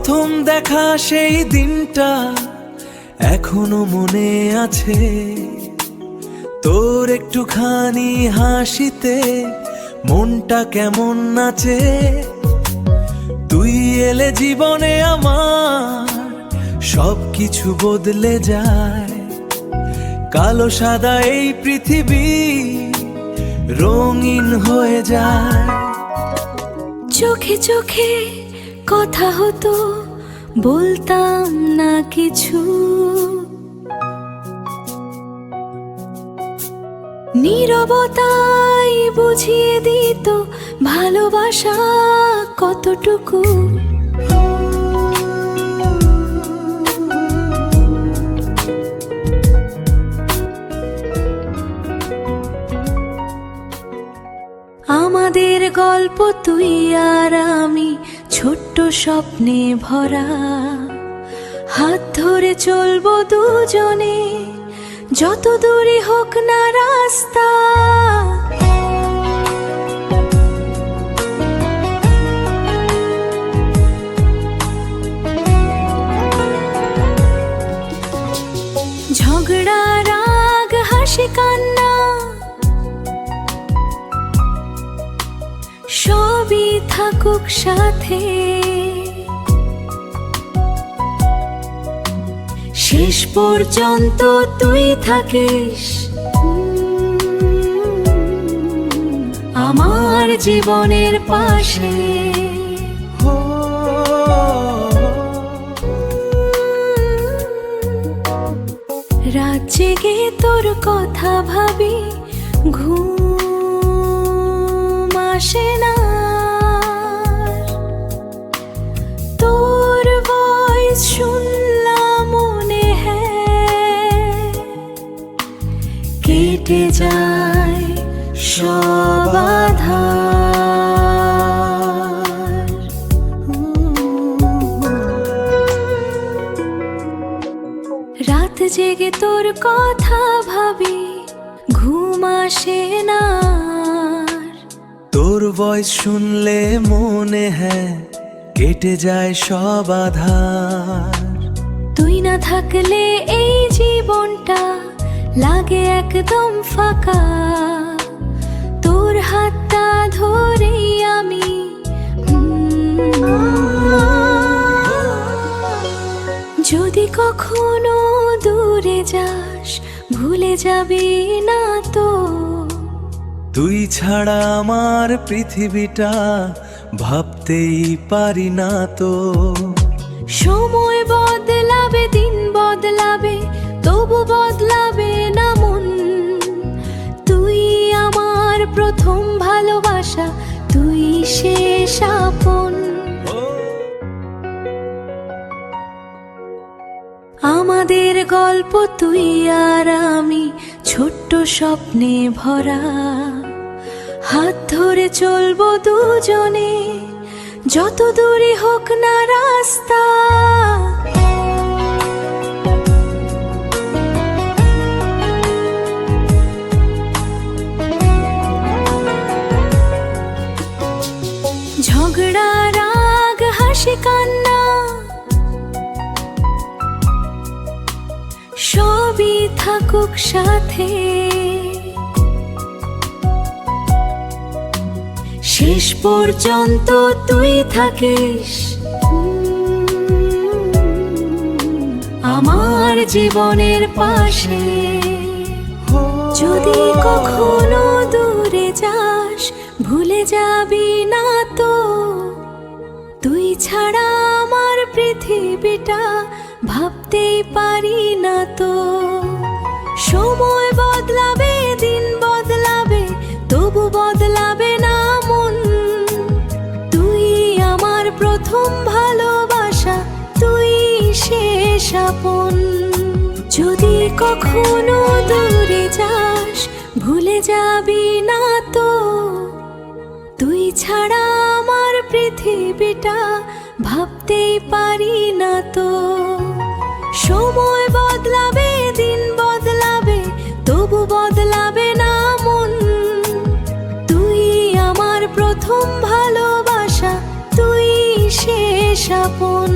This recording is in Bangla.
প্রথম দেখা সেই দিনটা এখনো মনে আছে। তোর একটুখানি হাসিতে মনটা কেমন নাচে। তুই এলে জীবনে আমার সবকিছু বদলে যায়। কালো সাদা এই পৃথিবী রঙিন হয়ে যায়। চোখে চোখে কথা হতো, বলতাম না কিছু। নীরবতাই বুঝিয়ে দিত ভালোবাসা কতটুকু। আমাদের গল্প তুই আর আমি, ছোট্ট স্বপ্নে ভরা। হাত ধরে চলবো দুজনে, যত দূরই হোক না রাস্তা। ঝগড়া, রাগ, হাসি, কান্না সবই থাকুক সাথে। শেষ পর্যন্ত তুই থাকিস আমার জীবনের পাশে। রাত জেগে তোর কথা ভাবি, ঘুম আসে না। তোর ভয়েস শুনলাম মনে হয়, কেটে যায় সব আধার। রাত জেগে তোর কথা ভাবি, ঘুম আসে না। তোর ভয়েস শুনলে মনে হয়, কেটে যায় সব আধার। তুই না থাকলে এই জীবনটা লাগে একদম ফাঁকা। তোর হাতটা ধরেই আমি যদি কখনো দূরে যাস, ভুলে যাবি না তো। তুই ছাড়া আমার পৃথিবীটা ভাবতেই পারি না তো। সময় বদলাবে, দিন বদলাবে, তবু বদলাবে না মন। তুই আমার প্রথম ভালোবাসা, তুই শেষ আপন। আমাদের গল্প তুই আর আমি, ছোট্ট স্বপ্নে ভরা। হাত ধরে চলবো দুজনে, যত দূরই হোক না রাস্তা। ঝগড়া, রাগ, হাসি, কান্না সবই থাকুক সাথে। শেষ পর্যন্ত তুই থাকিস আমার জীবনের পাশে। যদি কখনো দূরে যাস, ভুলে যাবি না তো। তুই ছাড়া আমার পৃথিবীটা ভাবতেই পারি না তো। সময় বদলাবে, দিন বদলাবে, তবু বদলাবে না মন। তুই আমার প্রথম ভালোবাসা, তুই শেষ আপন। যদি কখনো দূরে যাস, ভুলে যাবি না তো। তুই ছাড়া আমার পৃথিবীটা ভাবতেই পারি না তো। সময় বদলাবে, দিন বদলাবে, তবু বদলাবে না মন। তুই আমার প্রথম ভালোবাসা, তুই শেষ আপন।